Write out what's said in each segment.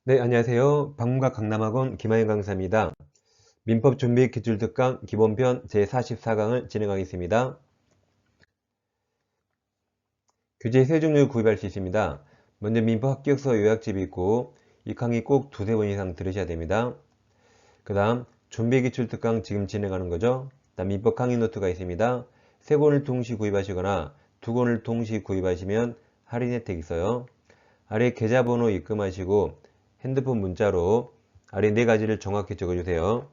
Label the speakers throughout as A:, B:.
A: 네, 안녕하세요. 방문가 강남학원 김하영 강사입니다. 민법 준비 기출특강 기본편 제44강을 진행하겠습니다. 교재 세 종류 구입할 수 있습니다. 먼저 민법 합격서 요약집이 있고 이 강의 꼭 두세 번 이상 들으셔야 됩니다. 그 다음 준비 기출특강 지금 진행하는 거죠. 다음 민법 강의 노트가 있습니다. 세 권을 동시 구입하시거나 두 권을 동시 구입하시면 할인 혜택이 있어요. 아래 계좌번호 입금하시고 핸드폰 문자로 아래 네 가지를 정확히 적어주세요.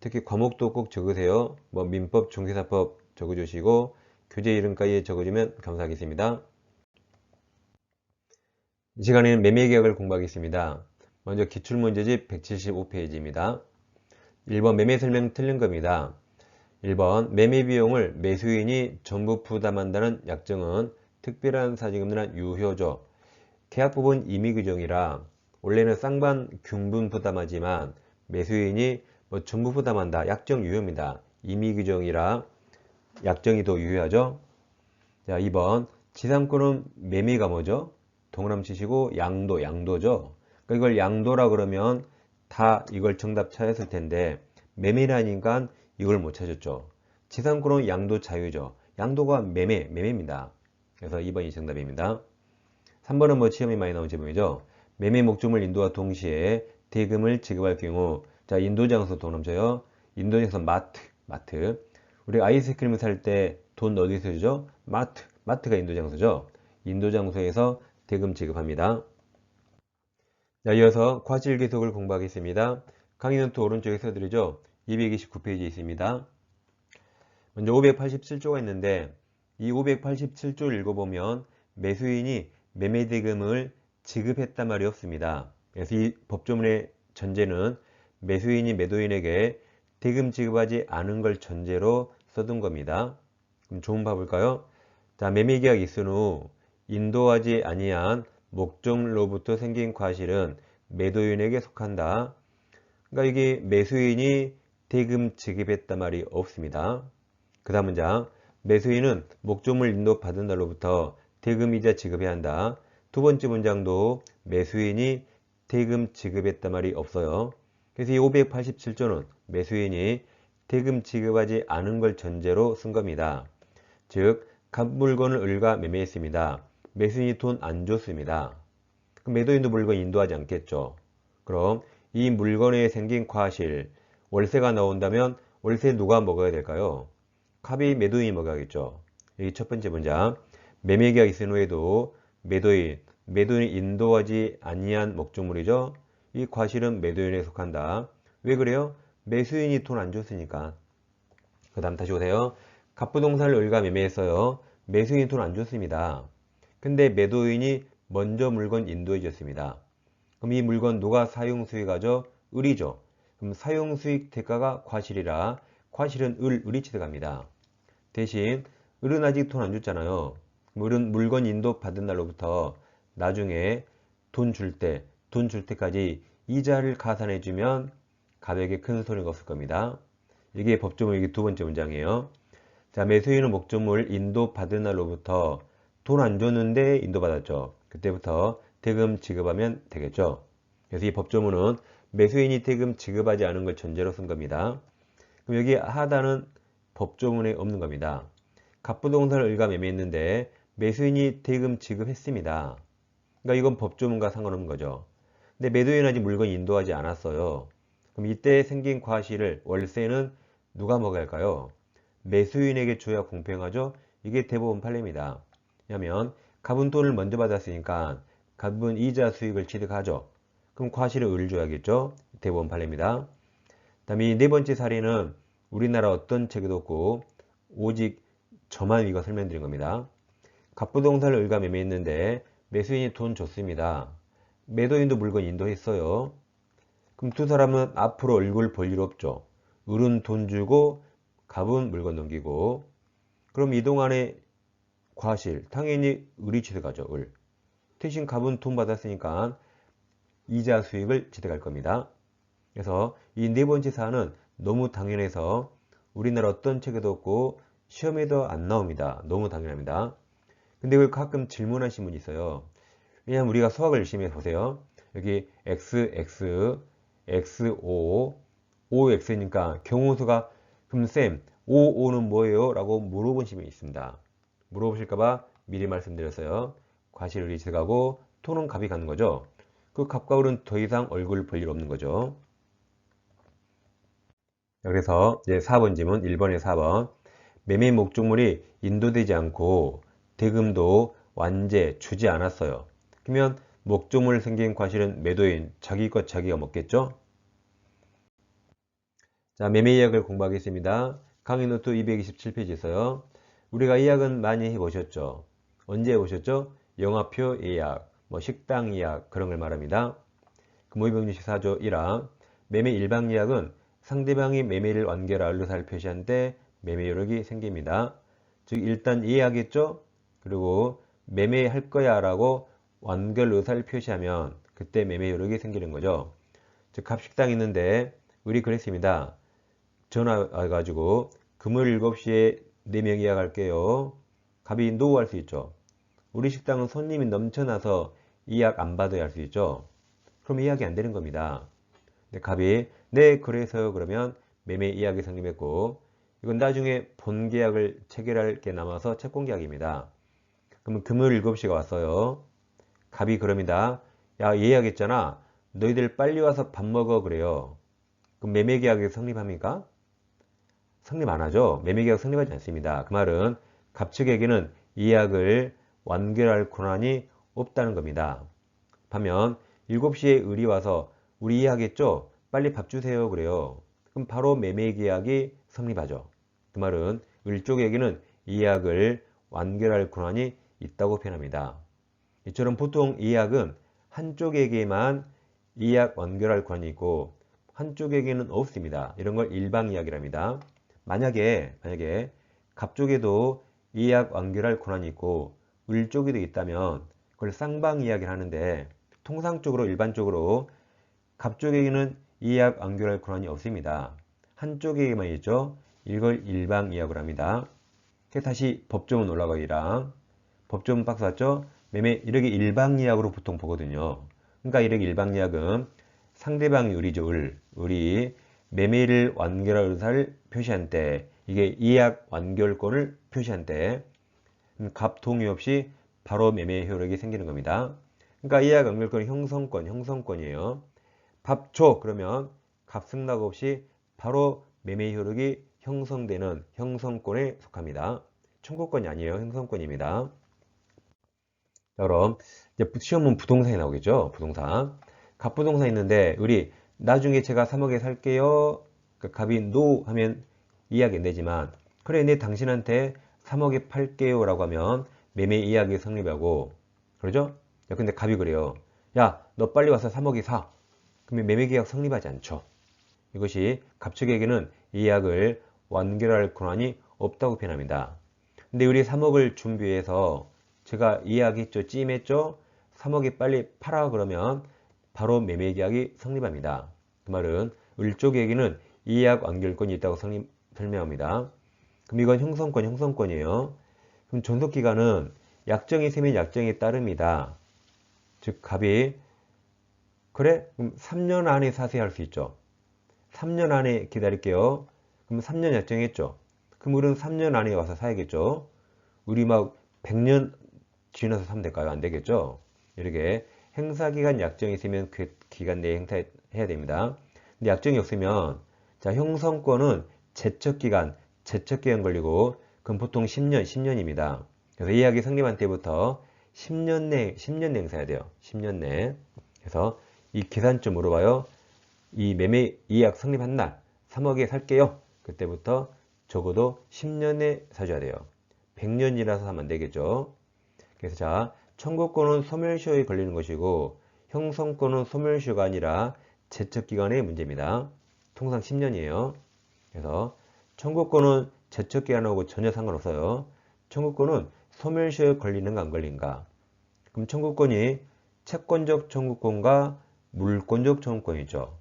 A: 특히 과목도 꼭 적으세요. 민법, 종교사법 적어주시고 교재 이름까지 적어주면 감사하겠습니다. 이 시간에는 매매계약을 공부하겠습니다. 먼저 기출문제집 175페이지입니다. 1번 매매설명 틀린 겁니다. 1번 매매비용을 매수인이 전부 부담한다는 약정은 특별한 사정금리나 유효죠. 계약법은 임의규정이라 원래는 쌍반 균분 부담하지만 매수인이 전부 부담한다. 약정 유효입니다. 임의규정이라 약정이 더 유효하죠. 자, 2번 지상권은 매매가 뭐죠? 동그라미 치시고 양도죠. 그러니까 이걸 양도라 그러면 다 이걸 정답 찾았을 텐데 매매라니까 이걸 못 찾았죠. 지상권은 양도 자유죠. 양도가 매매입니다. 그래서 2번이 정답입니다. 3번은 시험이 많이 나온 질문이죠. 매매 목적물 인도와 동시에 대금을 지급할 경우, 자, 인도장소 돈 넘쳐요. 인도장소 마트. 우리 아이스크림을 살 때 돈 어디서 주죠? 마트가 인도장소죠. 인도장소에서 대금 지급합니다. 자, 이어서 과실계속을 공부하겠습니다. 강의 노트 오른쪽에 써드리죠. 229페이지에 있습니다. 먼저 587조가 있는데 이 587조를 읽어보면 매수인이 매매대금을 지급했단 말이 없습니다. 그래서 이 법조문의 전제는 매수인이 매도인에게 대금 지급하지 않은 걸 전제로 써둔 겁니다. 그럼 조문 봐볼까요? 자, 매매계약 있은 후 인도하지 아니한 목적로부터 생긴 과실은 매도인에게 속한다. 그러니까 이게 매수인이 대금 지급했단 말이 없습니다. 그 다음 문장 매수인은 목조물 인도받은 날로부터 대금이자 지급해야 한다. 두 번째 문장도 매수인이 대금 지급했단 말이 없어요. 그래서 이 587조는 매수인이 대금 지급하지 않은 걸 전제로 쓴 겁니다. 즉, 각 물건을 을과 매매했습니다. 매수인이 돈 안 줬습니다. 그럼 매도인도 물건 인도하지 않겠죠. 그럼 이 물건에 생긴 과실, 월세가 나온다면 월세 누가 먹어야 될까요? 갑이 매도인이 먹어야겠죠. 여기 첫 번째 문장. 매매계약 있은 후에도 매도인이 인도하지 아니한 목적물이죠. 이 과실은 매도인에 속한다. 왜 그래요? 매수인이 돈 안 줬으니까. 그 다음 다시 오세요. 갑부동산을 을과 매매했어요. 매수인이 돈 안 줬습니다. 근데 매도인이 먼저 물건 인도해 줬습니다. 그럼 이 물건 누가 사용수익하죠? 을이죠. 그럼 사용수익 대가가 과실이라 과실은 을이 취득합니다. 대신 을은 아직 돈 안 줬잖아요. 을은 물건 인도 받은 날로부터 나중에 돈 줄 때까지 이자를 가산해 주면 가백에 큰 손해가 없을 겁니다. 이게 법조문 이게 두 번째 문장이에요. 자, 매수인은 목조물 인도 받은 날로부터 돈 안 줬는데 인도 받았죠. 그때부터 대금 지급하면 되겠죠. 그래서 이 법조문은 매수인이 대금 지급하지 않은 걸 전제로 쓴 겁니다. 그럼 여기 하다는 법조문에 없는 겁니다. 갑부동산을 을과 매매했는데 매수인이 대금 지급했습니다. 그러니까 이건 법조문과 상관없는 거죠. 근데 매도인은 아직 물건 인도하지 않았어요. 그럼 이때 생긴 과실을 월세는 누가 먹어야 할까요? 매수인에게 줘야 공평하죠. 이게 대법원 판례입니다. 왜냐하면 갑은 돈을 먼저 받았으니까 갑은 이자 수익을 취득하죠. 그럼 과실을 을 줘야겠죠. 대법원 판례입니다. 다음에 네 번째 사례는 우리나라 어떤 책에도 없고 오직 저만 이거 설명드린 겁니다. 갑부동산을 을과 매매했는데 매수인이 돈 줬습니다. 매도인도 물건 인도했어요. 그럼 두 사람은 앞으로 얼굴 볼 일 없죠. 을은 돈 주고 갑은 물건 넘기고. 그럼 이동안의 과실 당연히 을이 취득하죠. 을. 대신 갑은 돈 받았으니까 이자 수익을 취득할 겁니다. 그래서 이 네 번째 사안은 너무 당연해서 우리나라 어떤 책에도 없고 시험에도 안 나옵니다. 너무 당연합니다. 근데 왜 가끔 질문하신 분이 있어요. 왜냐하면 우리가 수학을 열심히 해보세요. 여기 XX, XO, OX니까 경우수가 그럼 쌤, OO는 뭐예요? 라고 물어보신 분이 있습니다. 물어보실까봐 미리 말씀드렸어요. 과실을이 들어가고 토는 값이 가는 거죠. 그 값과 을은 더 이상 얼굴 볼 일 없는 거죠. 그래서 이제 4번 질문, 1번에 4번. 매매 목적물이 인도되지 않고 대금도 완제 주지 않았어요. 그러면 목적물 생긴 과실은 매도인 자기 것 자기가 먹겠죠? 자, 매매 이야기를 공부하겠습니다. 강의 노트 227페이지 있어요. 우리가 예약은 많이 해보셨죠? 언제 해보셨죠? 영화표 예약, 뭐 식당 예약 그런 걸 말합니다. 금호이병유시 4조 1항 매매 일방 예약은 상대방이 매매를 완결할 의사를 표시한 때 매매 요력이 생깁니다. 즉 일단 예약했죠? 그리고 매매할 거야 라고 완결 의사를 표시하면 그때 매매 요력이 생기는 거죠. 즉 갑식당 있는데 우리 그랬습니다. 전화 와가지고 금요일 7시에 4명 예약할게요. 갑이 노 할 수 있죠. 우리 식당은 손님이 넘쳐나서 예약 안 받아야 할 수 있죠. 그럼 예약이 안 되는 겁니다. 근데 갑이 네 그래서요 그러면 매매 예약이 성립했고 이건 나중에 본계약을 체결할 게 남아서 채권계약입니다. 그러면 금요일 7시가 왔어요. 갑이 그럽니다. 야 예약했잖아. 너희들 빨리 와서 밥 먹어 그래요. 그럼 매매계약이 성립합니까? 성립 안 하죠. 매매계약 성립하지 않습니다. 그 말은 갑 측에게는 예약을 완결할 권한이 없다는 겁니다. 반면 7시에 을이 와서 우리 예약했죠? 빨리 밥 주세요 그래요. 그럼 바로 매매계약이 성립하죠. 그 말은 을 쪽에게는 예약을 완결할 권한이 있다고 표현합니다. 이처럼 보통 예약은 한쪽에게만 예약 완결할 권한이 있고 한쪽에게는 없습니다. 이런 걸 일방예약이랍니다. 만약에 갑 쪽에도 예약 완결할 권한이 있고 을 쪽에도 있다면 그걸 쌍방예약을 하는데 통상적으로 일반적으로 갑 쪽에게는 예약 완결할 권한이 없습니다. 한쪽에게만 있죠. 이걸 일방예약을 합니다. 다시 법조문 올라가기랑 법조문 박스 왔죠? 매매 이렇게 일방예약으로 보통 보거든요. 그러니까 이렇게 일방예약은 상대방이 을이죠. 을이 매매를 완결할 의사를 표시한 때 이게 예약 완결권을 표시한 때 갑 동의 없이 바로 매매 효력이 생기는 겁니다. 그러니까 예약 완결권은 형성권이에요. 밥 줘 그러면 갑 승낙 없이 바로 매매 효력이 형성되는 형성권에 속합니다. 청구권이 아니에요. 형성권입니다. 자, 그럼 이제 시험은 부동산이 나오겠죠. 부동산. 갑부동산 있는데 우리 나중에 제가 3억에 살게요. 그러니까 갑이 노 하면 이해하기 안 되지만 그래 내 당신한테 3억에 팔게요 라고 하면 매매 이야기 성립하고 그러죠? 근데 갑이 그래요. 야 너 빨리 와서 3억에 사. 그러면 매매계약 성립하지 않죠. 이것이 갑측에게는 예약을 완결할 권한이 없다고 표현합니다. 근데 우리 3억을 준비해서 제가 예약했죠, 찜했죠, 3억에 빨리 팔아 그러면 바로 매매계약이 성립합니다. 그 말은 을 쪽에게는 예약 완결권이 있다고 설명합니다. 그럼 이건 형성권이에요. 그럼 존속기간은 약정이 세면 약정에 따릅니다. 즉 갑이 그래? 그럼 3년 안에 사세요 할 수 있죠. 3년 안에 기다릴게요. 그럼 3년 약정했죠. 그럼 우리는 3년 안에 와서 사야겠죠. 우리 막 100년 지나서 사면 될까요? 안 되겠죠. 이렇게 행사기간 약정이 있으면 그 기간 내에 행사해야 됩니다. 근데 약정이 없으면 자 형성권은 제척기간 걸리고 그럼 보통 10년입니다. 그래서 예약이 성립한 때부터 10년 내 행사해야 돼요. 10년 내. 그래서 이 계산 좀 물어봐요. 이 매매 예약 성립한 날 3억에 살게요. 그때부터 적어도 10년에 사줘야 돼요. 100년 지나서 사면 안 되겠죠. 그래서 자 청구권은 소멸시효에 걸리는 것이고 형성권은 소멸시효가 아니라 제척기간의 문제입니다. 통상 10년이에요. 그래서 청구권은 제척기간하고 전혀 상관없어요. 청구권은 소멸시효에 걸리는가 안 걸리는가. 그럼 청구권이 채권적 청구권과 물권적 청구권이죠.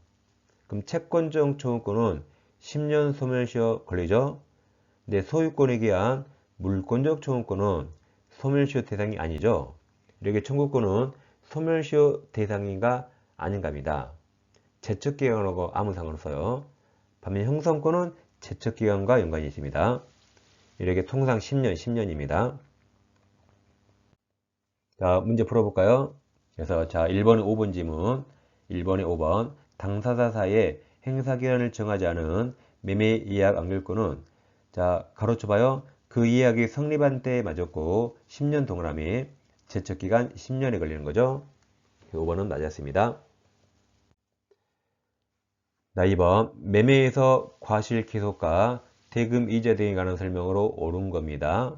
A: 그럼 채권적 청구권은 10년 소멸시효 걸리죠. 근데 소유권에 기한 물권적 청구권은 소멸시효 대상이 아니죠. 이렇게 청구권은 소멸시효 대상인가 아닌가입니다. 제척기간하고 아무 상관없어요. 반면 형성권은 제척기간과 연관이 있습니다. 이렇게 통상 10년입니다. 자, 문제 풀어볼까요? 그래서 자, 1번은 5번 지문, 1번에 5번 당사자 사이에 행사기간을 정하지 않은 매매 예약 완결권은 자, 가로쳐봐요. 그 예약이 성립한 때에 맞았고 10년 동그라미 제척기간 10년에 걸리는 거죠. 5번은 맞았습니다. 자, 2번 매매에서 과실 기소가 대금 이자 등에 관한 설명으로 옳은 겁니다.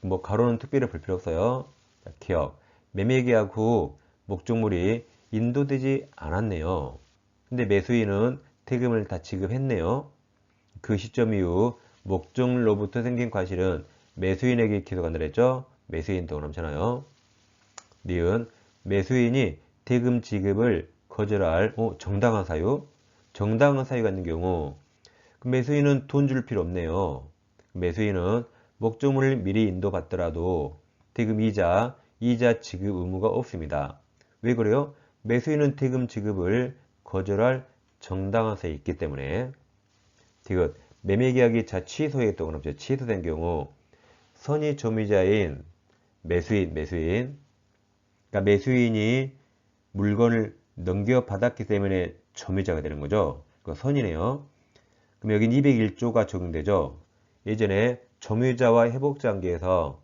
A: 뭐 가로는 특별히 볼 필요 없어요. 자, 기억 매매 계약 후 목적물이 인도되지 않았네요. 근데 매수인은 대금을 다 지급했네요. 그 시점 이후 목적물로부터 생긴 과실은 매수인에게 기소가 되랬죠. 매수인 또 넘잖아요. 니은 매수인이 대금 지급을 거절할 정당한 사유. 정당한 사유가 있는 경우 매수인은 돈 줄 필요 없네요. 매수인은 목적물을 미리 인도받더라도 대금 이자 지급 의무가 없습니다. 왜 그래요? 매수인은 대금 지급을 거절할 정당한 사유가 있기 때문에. 디귿 매매계약이 취소했다거나 없죠. 취소된 경우 선의 점유자인 매수인 그러니까 매수인이 물건을 넘겨받았기 때문에 점유자가 되는 거죠. 그 선이네요. 그럼 여긴 201조가 적용되죠. 예전에 점유자와 해복자 관계에서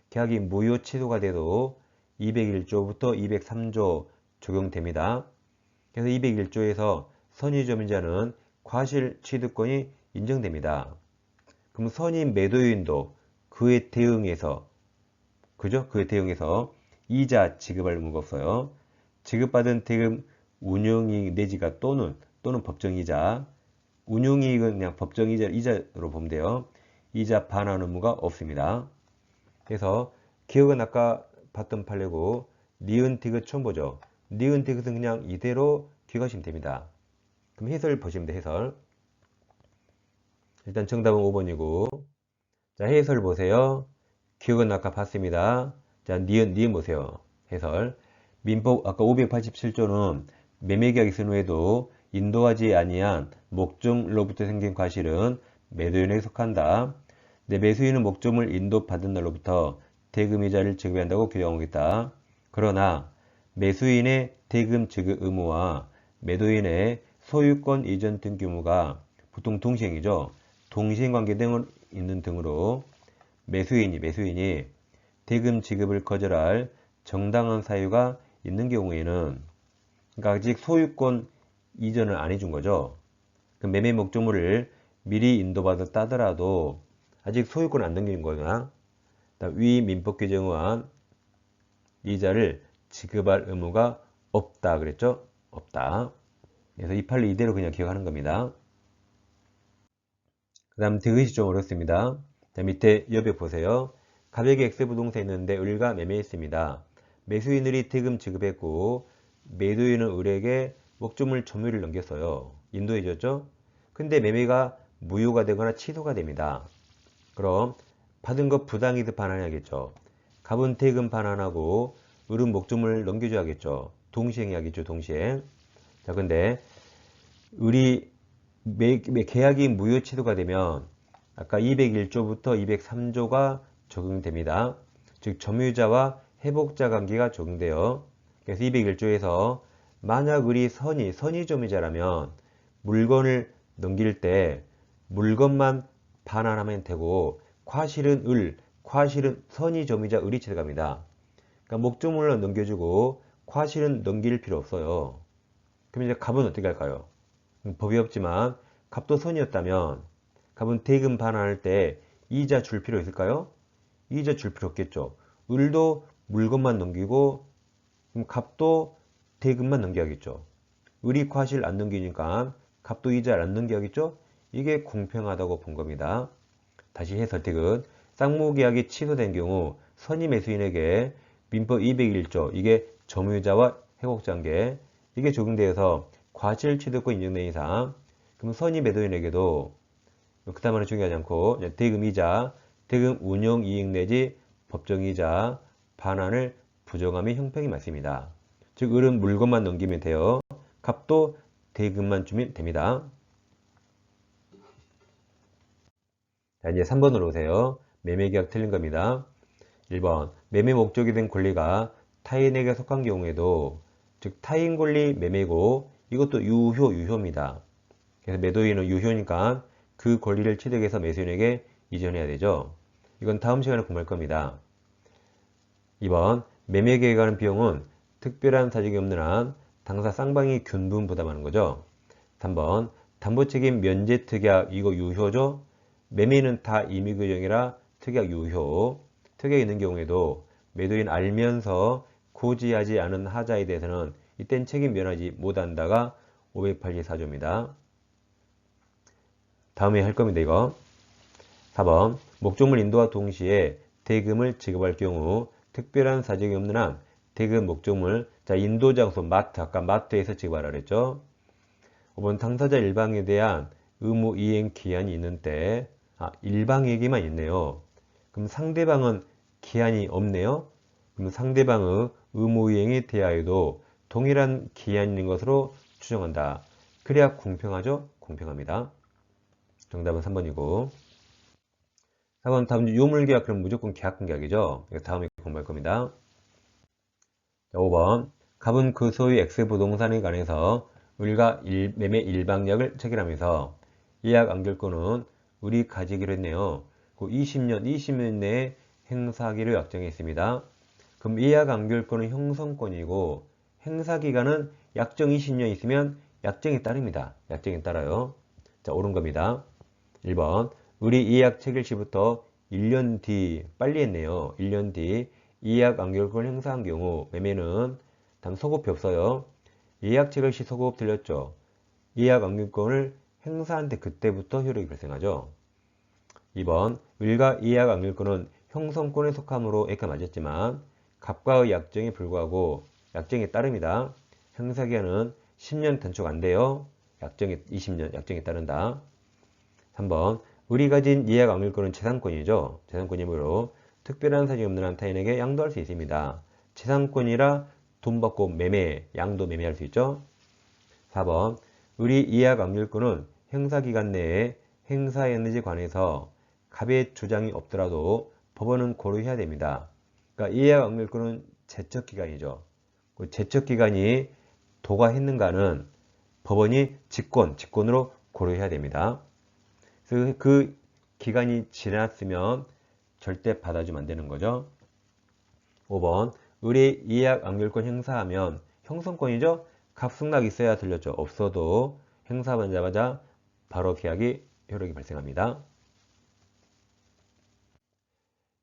A: 계약이 무효 취소가 돼도 201조부터 203조 적용됩니다. 그래서 201조에서 선의 점유자는 과실 취득권이 인정됩니다. 그럼 선의 매도인도 그에 대응해서 이자 지급할 의무가 없어요. 지급받은 대금 운용이익 내지가 또는 법정이자 운용이익은 그냥 법정이자로 보면 돼요. 이자 반환 의무가 없습니다. 그래서 기억은 아까 봤던 판례고 니은 디귿 처음 보죠. 니은 디귿은 그냥 이대로 기억하시면 됩니다. 그럼 해설 보시면 돼요. 해설. 일단 정답은 5번이고 자 해설 보세요. 기억은 아까 봤습니다. 자 니은 보세요. 해설. 민법 아까 587조는 매매계약 있은 후에도 인도하지 아니한 목적물로부터 생긴 과실은 매도인에게 속한다. 내 매수인은 목적물 인도받은 날로부터 대금이자를 지급해야 한다고 규정하고 있다. 그러나 매수인의 대금 지급 의무와 매도인의 소유권 이전 등 규모가 보통 동시행이죠. 동시행관계 등을 있는 등으로 매수인이 대금 지급을 거절할 정당한 사유가 있는 경우에는 그러니까 아직 소유권 이전을 안 해준 거죠. 그 매매 목적물을 미리 인도받았다 하더라도 아직 소유권 안 넘긴 거나 위 민법 규정에 의한 이자를 지급할 의무가 없다 그랬죠? 없다. 그래서 이 판례 이대로 그냥 기억하는 겁니다. 그 다음 디귿이 좀 어렵습니다. 자, 밑에 여백 보세요. 가격이 X부동산에 있는데 을과 매매했습니다. 매수인들이 대금 지급했고 매도인은 을에게 목적물 점유를 넘겼어요. 인도해줬죠? 근데 매매가 무효가 되거나 취소가 됩니다. 그럼 받은 것 부당이득 반환해야겠죠. 갑은 대금 반환하고 을은 목적물 넘겨줘야겠죠. 동시행해야겠죠. 동시행. 자, 근데 을이 계약이 무효 취소가 되면 아까 201조부터 203조가 적용됩니다. 즉 점유자와 해복자 관계가 적용돼요. 그래서 201조에서 만약 을이 선의 점유자라면 물건을 넘길 때 물건만 반환하면 되고 과실은 선의 점유자 을이 취득합니다. 그러니까 목적물로 넘겨주고 과실은 넘길 필요 없어요. 그럼 이제 갑은 어떻게 할까요? 법이 없지만 갑도 선이었다면 갑은 대금 반환할 때 이자 줄 필요 있을까요? 이자 줄 필요 없겠죠. 을도 물건만 넘기고 그럼 갑도 대금만 넘겨야겠죠. 을이 과실 안 넘기니까 갑도 이자를 안 넘겨야겠죠. 이게 공평하다고 본 겁니다. 다시 해설 디귿 쌍무계약이 취소된 경우 선의 매수인에게 민법 201조 이게 점유자와 해곡관계 이게 적용되어서 과실 취득권 인정된 이상 그럼 선의 매도인에게도 그다음에는 중요하지 않고 대금이자 대금 운용이익 내지 법정이자 반환을 부정하면 형평이 맞습니다. 즉 을은 물건만 넘기면 돼요. 값도 대금만 주면 됩니다. 자, 이제 3번으로 오세요. 매매계약 틀린 겁니다. 1번 매매 목적이 된 권리가 타인에게 속한 경우에도, 즉 타인 권리 매매고 이것도 유효입니다. 그래서 매도인은 유효니까 그 권리를 취득해서 매수인에게 이전해야 되죠. 이건 다음 시간에 공부할 겁니다. 2번 매매계획에 관한 비용은 특별한 사정이 없는 한 당사 쌍방이 균분 부담하는 거죠. 3번 담보책임 면제특약, 이거 유효죠. 매매는 다 임의규정이라 특약 유효. 특약이 있는 경우에도 매도인 알면서 고지하지 않은 하자에 대해서는 이땐 책임 면하지 못한다가 584조입니다. 다음에 할 겁니다. 이거 4번 목적물 인도와 동시에 대금을 지급할 경우 특별한 사정이 없는 한 대금 목적물, 자 인도 장소 마트, 아까 마트에서 지급하라 그랬죠. 5번 당사자 일방에 대한 의무 이행 기한이 있는 때, 일방에게만 있네요. 그럼 상대방은 기한이 없네요. 그럼 상대방의 의무 이행에 대하여도 동일한 기한이 있는 것으로 추정한다. 그래야 공평하죠? 공평합니다. 정답은 3번이고 4번 다음 유물계약, 그럼 무조건 계약금계약이죠. 다음에 공부할 겁니다. 5번 갑은 그 소유 X부동산에 관해서 을과 매매 일방약을 체결하면서 이약 안결권은 을이 가지기로 했네요. 그 20년 내에 행사하기로 약정했습니다. 그럼 이약 안결권은 형성권이고 행사기간은 약정 20년 있으면 약정에 따릅니다. 약정에 따라요. 자, 옳은 겁니다. 1번 을이 이약 체결 시부터 1년 뒤, 빨리 했네요. 1년 뒤 이약 안결권을 행사한 경우 매매는 다음 소급이 없어요. 이약 체결 시 소급 들렸죠. 이약 안결권을 행사한 때 그때부터 효력이 발생하죠. 2번 을과 이약 안결권은 형성권에 속함으로 이렇게 맞았지만 갑과의 약정에 불구하고 약정에 따릅니다. 행사기간은 10년 단축 안 돼요. 약정에 20년 약정에 따른다. 3번 을이 가진 이약 안결권은 재산권이죠. 재산권이므로 특별한 사정이 없는 한 타인에게 양도할 수 있습니다. 재산권이라 돈 받고 매매, 양도 매매할 수 있죠. 4번 을이 이약 안결권은 행사기간 내에 행사했는지 관해서 갑의 주장이 없더라도 법원은 고려해야 됩니다. 그러니까 이약 안결권은 제척기간이죠. 그 제척기간이 도가했는가는 법원이 직권으로 고려해야 됩니다. 그래서 그 기간이 지났으면 절대 받아주면 안 되는 거죠. 5번 을이 이약 안결권 행사하면 형성권이죠. 갑승낙 있어야 들렸죠. 없어도 행사하자마자 바로 계약이 효력이 발생합니다.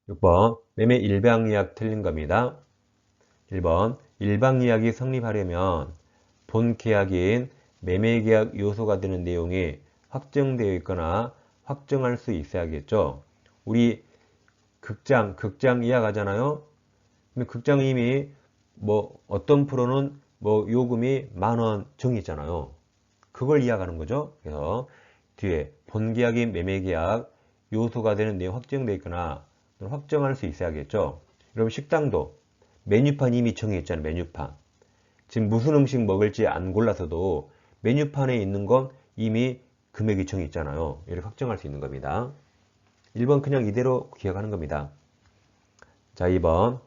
A: 6번 매매 일방이약 틀린 겁니다. 1번 일방이약이 성립하려면 본 계약인 매매계약 요소가 되는 내용이 확정되어 있거나 확정할 수 있어야겠죠. 우리 극장 이약 하잖아요. 근데 극장 이미 어떤 프로는 요금이 10,000원 정해 있잖아요. 그걸 이야기하는 거죠. 그래서 뒤에 본계약인 매매계약 요소가 되는 내용 확정되어 있거나 확정할 수 있어야겠죠. 여러분 식당도 메뉴판 이미 정해 있잖아요. 메뉴판. 지금 무슨 음식 먹을지 안 골라서도 메뉴판에 있는 건 이미 금액이 정해 있잖아요. 이렇게 확정할 수 있는 겁니다. 1번 그냥 이대로 기억하는 겁니다. 자, 2번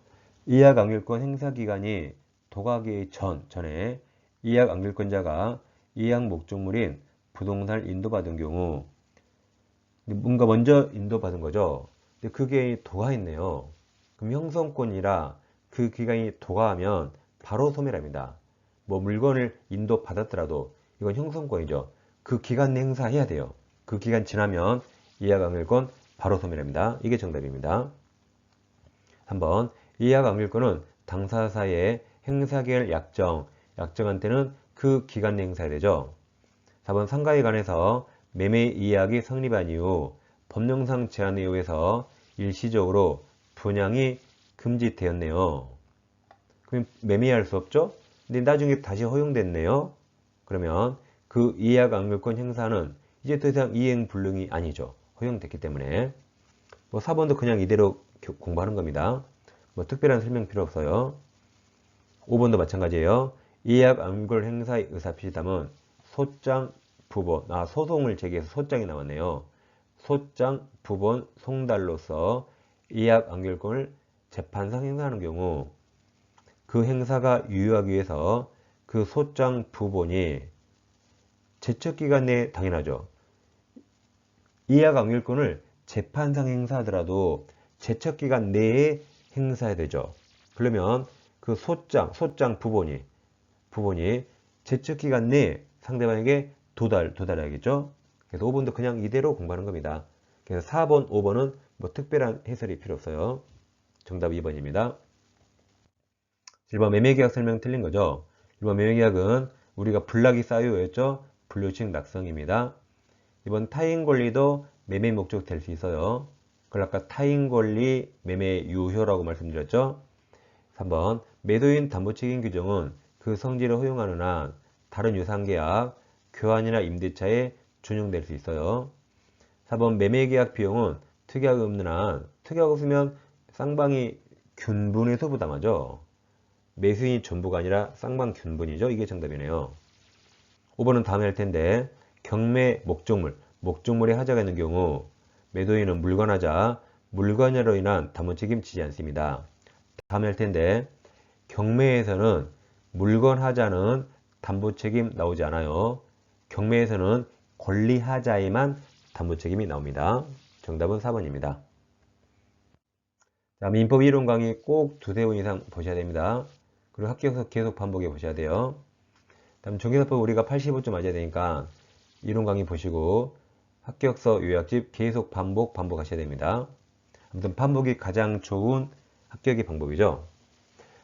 A: 이약 안결권 행사 기간이 도가기 전에 이약 안결권자가 이약 목적물인 부동산을 인도받은 경우, 뭔가 먼저 인도받은 거죠. 근데 그게 도가했네요. 그럼 형성권이라 그 기간이 도가하면 바로 소멸합니다. 물건을 인도받았더라도 이건 형성권이죠. 그 기간 내 행사해야 돼요. 그 기간 지나면 이약 안결권 바로 소멸합니다. 이게 정답입니다. 3번 이약 안결권은 당사사의 행사기간을 약정한 때는 그 기간 내 행사해야 되죠. 4번 상가에 관해서 매매 이약이 성립한 이후 법령상 제한에 의해서 일시적으로 분양이 금지되었네요. 그럼 매매할 수 없죠? 근데 나중에 다시 허용됐네요. 그러면 그 이약 안결권 행사는 이제 더 이상 이행 불능이 아니죠. 허용됐기 때문에. 4번도 그냥 이대로 공부하는 겁니다. 특별한 설명 필요 없어요. 5번도 마찬가지예요. 이해약 악물권 행사의 의사표시담은 소장, 부본, 소송을 제기해서 소장이 나왔네요. 소장, 부본, 송달로서 이해약 악물권을 재판상 행사하는 경우 그 행사가 유효하기 위해서 그 소장, 부본이 제척기간 내에 당연하죠. 이해약 악물권을 재판상 행사하더라도 제척기간 내에 행사해야 되죠. 그러면 그 소장, 부본이 제척기간 내에 상대방에게 도달해야겠죠. 그래서 5번도 그냥 이대로 공부하는 겁니다. 그래서 4번, 5번은 뭐 특별한 해설이 필요 없어요. 정답 2번입니다. 1번 매매계약 설명 틀린 거죠. 1번 매매계약은 우리가 불락이 쌓여였죠. 불효칭 낙성입니다. 2번 타인권리도 매매 목적 될 수 있어요. 그걸 아까 타인권리 매매 유효라고 말씀드렸죠. 3번 매도인 담보책임 규정은 그 성질을 허용하는 한 다른 유상계약, 교환이나 임대차에 준용될 수 있어요. 4번 매매계약 비용은 특약 없는 한, 특약 없으면 쌍방이 균분해서 부담하죠. 매수인이 전부가 아니라 쌍방 균분이죠. 이게 정답이네요. 5번은 다음에 할 텐데 경매 목적물에 하자가 있는 경우 매도인은 물건하자, 물건으로 인한 담보책임 지지 않습니다. 다음에 할 텐데 경매에서는 물건하자는 담보책임 나오지 않아요. 경매에서는 권리하자에만 담보책임이 나옵니다. 정답은 4번입니다. 자, 민법 이론 강의 꼭 두세 번 이상 보셔야 됩니다. 그리고 합격해서 계속 반복해 보셔야 돼요. 다음 정기사법 우리가 85점 맞아야 되니까 이론 강의 보시고 합격서 요약집 계속 반복하셔야 됩니다. 아무튼 반복이 가장 좋은 합격의 방법이죠.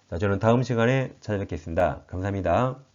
A: 자, 저는 다음 시간에 찾아뵙겠습니다. 감사합니다.